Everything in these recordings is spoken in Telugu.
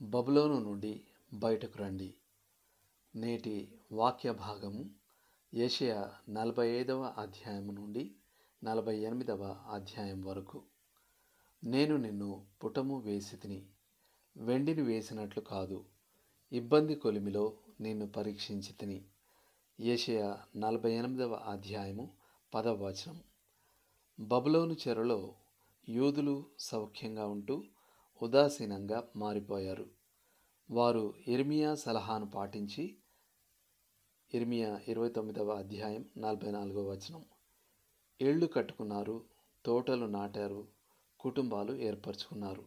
బబులోను నుండి బయటకు రండి. నేటి వాక్య భాగము యెషయా 45వ అధ్యాయము నుండి 48వ అధ్యాయం వరకు. నేను నిన్ను పుటము వేసితిని, వెండిని వేసినట్లు కాదు, ఇబ్బంది కొలిమిలో నిన్ను పరీక్షించితిని. యెషయా 48వ అధ్యాయము 10వ వచనం. బబులోను చెరలో యూదులు సౌఖ్యంగా ఉంటూ ఉదాసీనంగా మారిపోయారు. వారు ఇర్మియా సలహాను పాటించి ఇర్మియా 29వ అధ్యాయం 44వ వచనం. ఇళ్ళు కట్టుకున్నారు, తోటలు నాటారు, కుటుంబాలు ఏర్పరచుకున్నారు.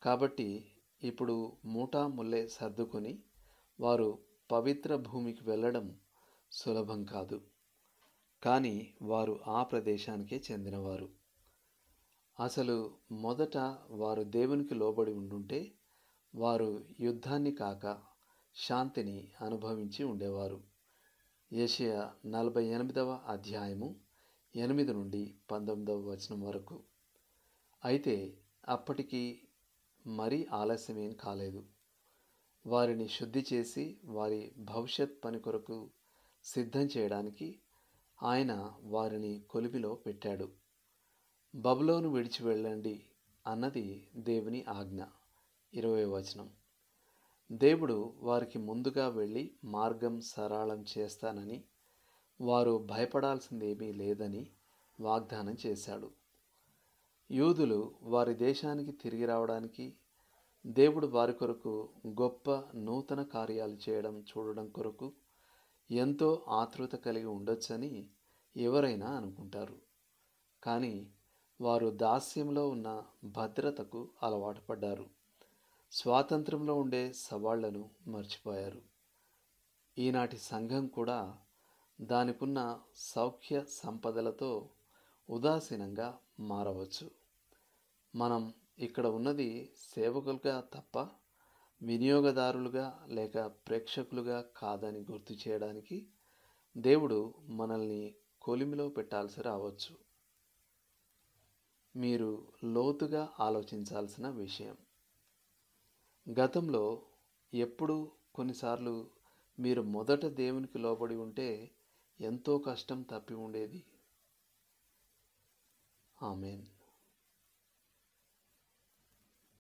కాబట్టి ఇప్పుడు మూటా ముల్లె సర్దుకొని వారు పవిత్ర భూమికి వెళ్ళడం సులభం కాదు. కానీ వారు ఆ ప్రదేశానికే చెందినవారు. అసలు మొదట వారు దేవునికి లోబడి ఉండుంటే వారు యుద్ధాన్ని కాక శాంతిని అనుభవించి ఉండేవారు. యెషయా 48వ అధ్యాయము 8 నుండి 19వ వచనం వరకు. అయితే అప్పటికి మరీ ఆలస్యమేం కాలేదు. వారిని శుద్ధి చేసి వారి భవిష్యత్ పని కొరకు సిద్ధం చేయడానికి ఆయన వారిని కొలిమిలో పెట్టాడు. బబులోను విడిచి వెళ్ళండి అన్నది దేవుని ఆజ్ఞ. 20వ వచనం. దేవుడు వారికి ముందుగా వెళ్ళి మార్గం సరళం చేస్తానని, వారు భయపడాల్సిందేమీ లేదని వాగ్దానం చేశాడు. యూదులు వారి దేశానికి తిరిగి రావడానికి, దేవుడు వారి కొరకు గొప్ప నూతన కార్యాలు చేయడం చూడడం కొరకు ఎంతో ఆతృత కలిగి ఉండొచ్చని ఎవరైనా అనుకుంటారు. కానీ వారు దాస్యంలో ఉన్న భద్రతకు అలవాటు పడ్డారు. స్వాతంత్రంలో ఉండే సవాళ్లను మర్చిపోయారు. ఈనాటి సంఘం కూడా దానికున్న సౌఖ్య సంపదలతో ఉదాసీనంగా మారవచ్చు. మనం ఇక్కడ ఉన్నది సేవకులుగా తప్ప వినియోగదారులుగా లేక ప్రేక్షకులుగా కాదని గుర్తు చేయడానికి దేవుడు మనల్ని కొలిమిలో పెట్టాల్సి రావచ్చు. మీరు లోతుగా ఆలోచించాల్సిన విషయం. గతంలో ఎప్పుడు కొన్నిసార్లు మీరు మొదట దేవునికి లోబడి ఉంటే ఎంతో కష్టం తప్పి ఉండేది. ఆమేన్.